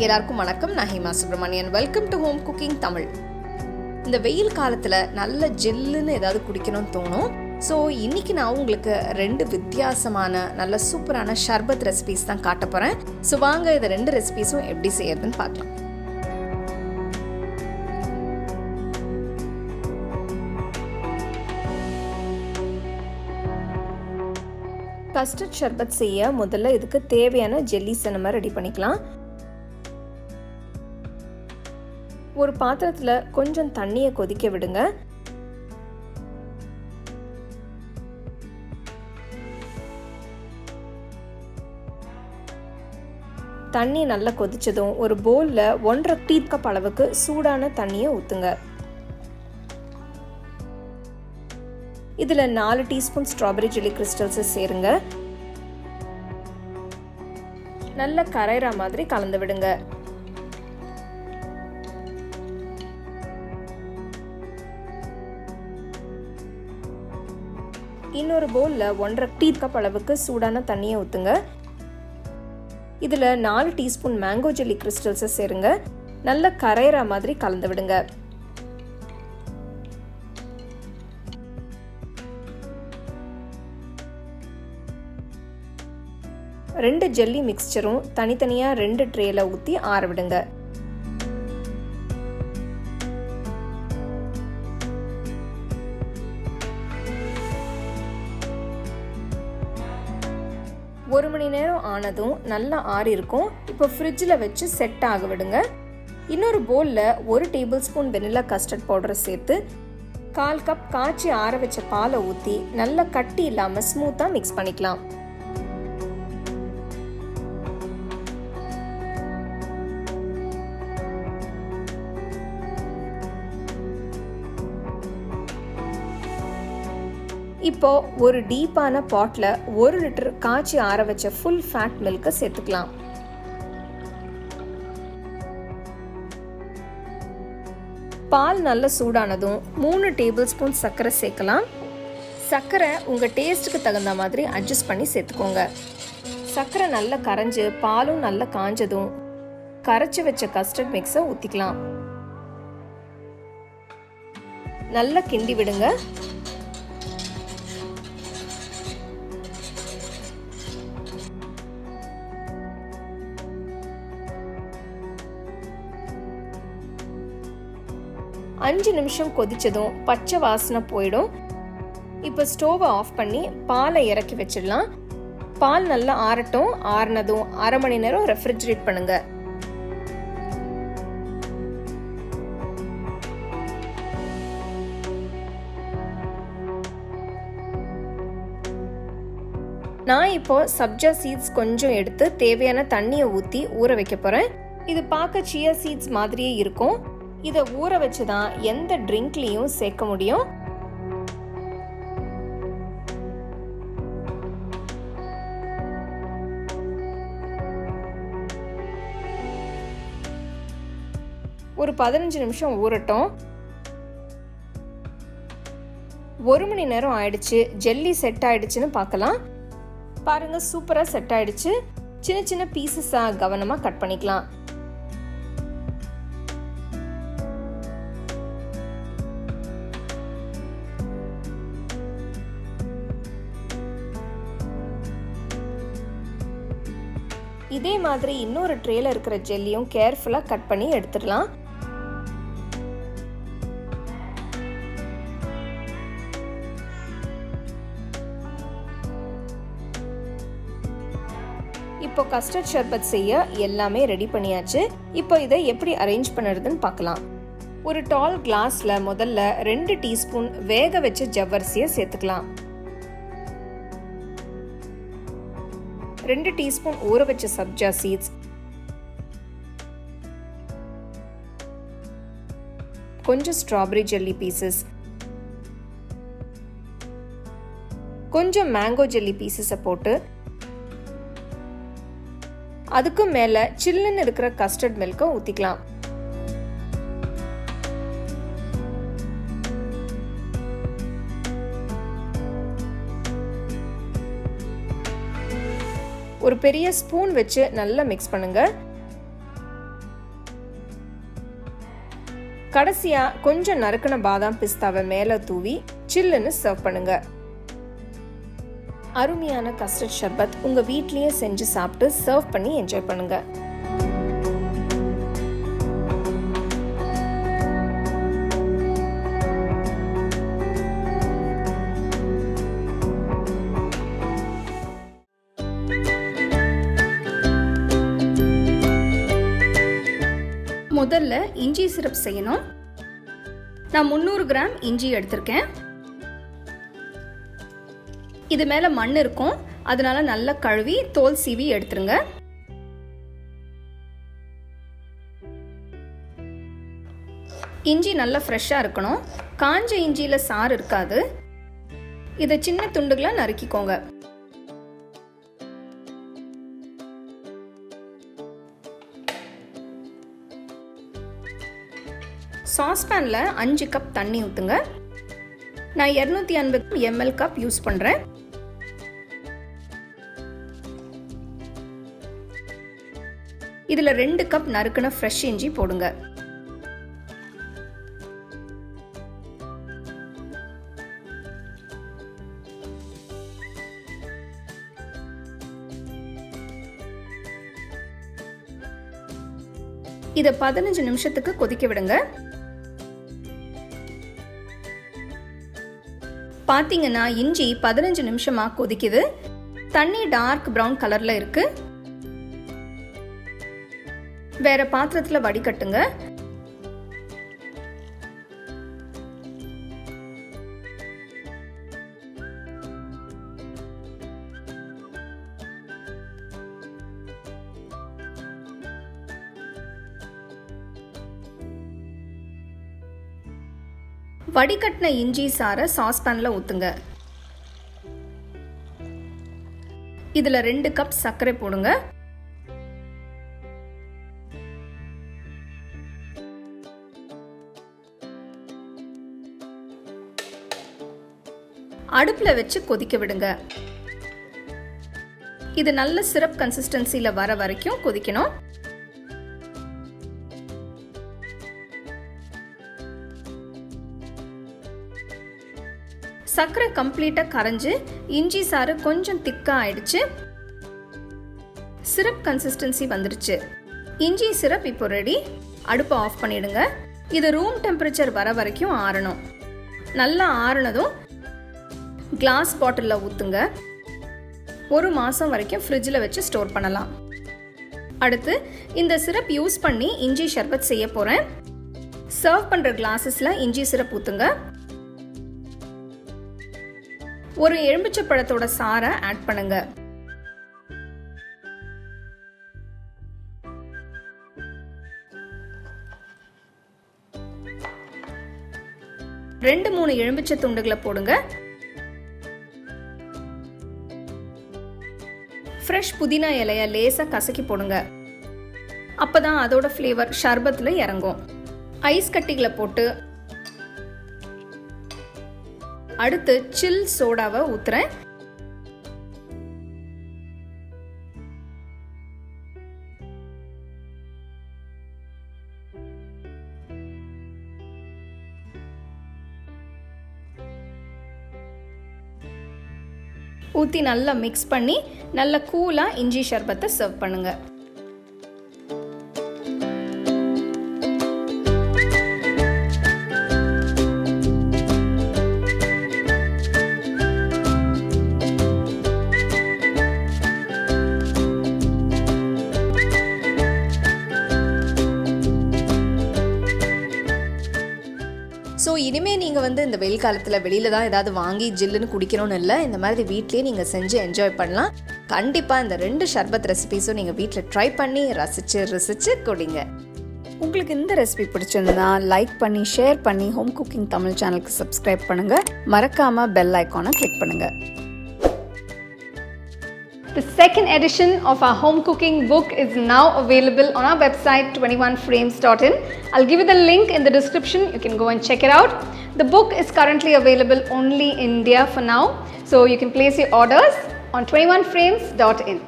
எல்லாருக்கும் வணக்கம். நான் Hema Subramanian. Welcome to home cooking Tamil. இந்த வெயில் காலத்தில் நல்ல ஜில்லுன்னு ஏதாவது குடிக்கணும்னு தோணும். ஸோ இன்றைக்கி நான் உங்களுக்கு 2 வித்தியாசமான நல்ல சூப்பரான ஷர்பத் ரெசிபீஸ் தான் காட்ட போகிறேன். ஸோ வாங்க இதை 2 ரெசிபீஸும் எப்படி செய்யறதுன்னு பார்க்கலாம். கஸ்டர்ட் ஷர்பத் செய்ய முதல்ல இதுக்கு தேவையான ஜெல்லிஸை நம்ம ரெடி பண்ணிக்கலாம். ஒரு பாத்திரத்தில் கொஞ்சம் தண்ணியை கொதிக்க விடுங்க. தண்ணி நல்லா கொதிச்சதும் ஒரு பவுலில் 1.5 டீஸ்பூன் அளவுக்கு சூடான தண்ணியை ஊற்றுங்க. இதில் 4 டீஸ்பூன் ஸ்ட்ராபெரி ஜெல்லி கிறிஸ்டல்ஸை சேருங்க. நல்லா கரையிற மாதிரி கலந்து விடுங்க. இன்னொரு பவுலில் 1.5 டீஸ்பூன் அளவுக்கு சூடான தண்ணியை ஊற்றுங்க. இதில் 4 டீஸ்பூன் மேங்கோ ஜெல்லி கிறிஸ்டல்ஸை சேருங்க. நல்லா கரையிற மாதிரி கலந்து விடுங்க. ரெண்டு ஜெல்லி மிக்ஸ்சரும் தனித்தனியாக 2 ட்ரேல ஊற்றி ஆற விடுங்க. ஒரு மணி நேரம் ஆனதும் நல்லா ஆறி இருக்கும். இப்போ ஃப்ரிட்ஜில் வச்சு செட் ஆக விடுங்க. இன்னொரு பவுலில் 1 டேபிள் ஸ்பூன் வெனிலா கஸ்டர்ட் பவுடரை சேர்த்து 1/4 கப் காய்ச்சி ஆற வச்ச பாலை ஊற்றி நல்லா கட்டி இல்லாமல் ஸ்மூத்தாக மிக்ஸ் பண்ணிக்கலாம். இப்போ ஒரு டீப்பான பாட்ல 1 லிட்டர் காய்ச்சி ஆற வச்ச ஃபுல் ஃபேட் மில்கை சேர்த்துக்கலாம். பால் நல்ல சூடானதும் 3 டேபிள் ஸ்பூன் சர்க்கரை சேர்க்கலாம். சர்க்கரை உங்கள் டேஸ்ட்டுக்கு தகுந்த மாதிரி அட்ஜஸ்ட் பண்ணி சேர்த்துக்கோங்க. சர்க்கரை நல்லா கரைஞ்சு பாலும் நல்லா காஞ்சதும் கரைச்சி வச்ச கஸ்டர்ட் மிக்ஸை ஊற்றிக்கலாம். நல்லா கிண்டி விடுங்க. அஞ்சு நிமிஷம் கொதிச்சதும் பச்சை வாசனை போயிடும். இப்போ ஸ்டோவை ஆஃப் பண்ணி பாலை இறக்கி வச்சிடலாம். பால் நல்லா ஆறட்டும். ஆறுனதும் 1/2 மணி நேரம் ரெஃப்ரிஜரேட் பண்ணுங்க. நான் இப்போ சப்ஜா சீட்ஸ் கொஞ்சம் எடுத்து தேவையான தண்ணியை ஊற்றி ஊற வைக்க போறேன். இது பார்க்க சியா சீட்ஸ் மாதிரியே இருக்கும். இதை ஊற வச்சு தான் எந்த ட்ரிங்க்லையும் சேர்க்க முடியும். ஒரு 15 நிமிஷம் ஊறட்டும். 1 மணி நேரம் ஆயிடுச்சு. ஜெல்லி செட் ஆயிடுச்சுன்னு பார்க்கலாம். பாருங்க, சூப்பரா செட் ஆயிடுச்சு. சின்ன சின்ன பீசஸா கவனமா கட் பண்ணிக்கலாம். இதே மாதிரி இன்னொரு ட்ரேல இருக்கிற ஜெல்லியும் கேர்ஃபுல்லாக கட் பண்ணி எடுத்துடலாம். இப்போ கஸ்டர்ட் ஷர்பத் செய்ய எல்லாமே ரெடி பண்ணியாச்சு. இப்போ இதை எப்படி அரேஞ்ச் பண்ணுறதுன்னு பார்க்கலாம். ஒரு டால் கிளாஸ்ல முதல்ல 2 டீஸ்பூன் வேக வச்ச ஜவ்வரிசியை சேர்த்துக்கலாம். 2 டீஸ்பூன் ஊற வச்ச சப்ஜா சீட்ஸ், கொஞ்சம் ஸ்ட்ராபெரி ஜெல்லி பீசஸ், கொஞ்சம் மேங்கோ ஜெல்லி பீசஸை போட்டு அதுக்கு மேல சில்லுன்னு இருக்கிற கஸ்டர்ட் மில்கை ஊற்றிக்கலாம். ஒரு பெரிய ஸ்பூன் வச்சு நல்லா மிக்ஸ் பண்ணுங்க. கடைசியாக கொஞ்சம் நறுக்கின பாதாம் பிஸ்தாவை மேலே தூவி சில்லுன்னு சர்வ் பண்ணுங்க. அருமையான கஸ்டர்ட் ஷர்பத் உங்கள் வீட்லேயே செஞ்சு சாப்பிட்டு சர்வ் பண்ணி என்ஜாய் பண்ணுங்கள். முதல்ல இஞ்சி சிரப் செய்யணும். நான் 300 கிராம் இஞ்சி எடுத்திருக்கேன். இது மேலே மண் இருக்கும், அதனால நல்லா கழுவி தோல் சீவி எடுத்துருங்க. இஞ்சி நல்லா ஃப்ரெஷ்ஷாக இருக்கணும். காஞ்ச இஞ்சியில் சாறு இருக்காது. இதை சின்ன துண்டுகளாக நறுக்கிக்கோங்க. சாஸ்பேனில் 5 கப் தண்ணி ஊற்றுங்க. நான் 250 ml கப் யூஸ் பண்ணுறேன். இதில் 2 கப் நறுக்கின ஃப்ரெஷ் இஞ்சி போடுங்க. இதை 15 நிமிஷத்துக்கு கொதிக்க விடுங்க. பார்த்தீங்கன்னா இஞ்சி 15 நிமிஷமா கொதிக்குது. தண்ணி டார்க் ப்ரௌன் கலர்ல இருக்கு. வேற பாத்திரத்துல வடிகட்டுங்க. வடிகட்டின இஞ்சி சாறை சாஸ்பேன்ல ஊத்துங்க. இதுல 2 கப் சர்க்கரை போடுங்க. அடுப்புல வச்சு கொதிக்க விடுங்க. இது நல்ல சிரப் கன்சிஸ்டன்சில வர வரைக்கும் கொதிக்கணும். சர்க்கரை கம்ப்ளீட்டா கரைஞ்சு இஞ்சி சாறு கொஞ்சம் திக்கா ஆயிடுச்சு. சிரப் கன்சிஸ்டன்சி வந்துருச்சு. இஞ்சி சிரப் இப்போ ரெடி. அடுப்பை ஆஃப் பண்ணிடுங்க. இது ரூம் டெம்பரேச்சர் வர வரைக்கும் ஆறணும். நல்லா ஆறுனதும் கிளாஸ் பாட்டிலில் ஊற்றுங்க. 1 மாதம் வரைக்கும் ஃப்ரிட்ஜில் வச்சு ஸ்டோர் பண்ணலாம். அடுத்து இந்த சிரப் யூஸ் பண்ணி இஞ்சி ஷர்பத் செய்ய போகிறேன். சர்வ் பண்ணுற கிளாஸஸில் இஞ்சி சிரப் ஊற்றுங்க. ஒரு எலுமிச்சை பழத்தோட சாறை ஆட் பண்ணுங்க. ரெண்டு 3 எலுமிச்சை துண்டுகளை போடுங்க. ஃப்ரெஷ் புதினா இலைய லேசா கசக்கி போடுங்க. அப்பதான் அதோட ஃப்ளேவர் ஷர்பத்தில் இறங்கும். ஐஸ் கட்டிகளை போட்டு அடுத்து சில் சோடாவை ஊத்துறேன். ஊற்றி நல்லா மிக்ஸ் பண்ணி நல்லா கூலாக இஞ்சி ஷர்பத்தை சர்வ் பண்ணுங்க. ஸோ இனிமேல் நீங்கள் வந்து இந்த வெயில் காலத்தில் வெளியில் தான் ஏதாவது வாங்கி ஜில்லுன்னு குடிக்கணும்னு இல்லை, இந்த மாதிரி வீட்லேயே நீங்கள் செஞ்சு என்ஜாய் பண்ணலாம். கண்டிப்பாக இந்த 2 ஷர்பத் ரெசிபீஸும் நீங்கள் வீட்டில் ட்ரை பண்ணி ரசித்து குடிங்க. உங்களுக்கு இந்த ரெசிபி பிடிச்சிருந்தா லைக் பண்ணி ஷேர் பண்ணி ஹோம் குக்கிங் தமிழ் சேனலுக்கு சப்ஸ்கிரைப் பண்ணுங்கள். மறக்காமல் பெல் ஐக்கானை கிளிக் பண்ணுங்கள். The second edition of our home cooking book is now available on our website 21frames.in. I'll give you the link in the description. You can go and check it out. The book is currently available only in India for now, so you can place your orders on 21frames.in.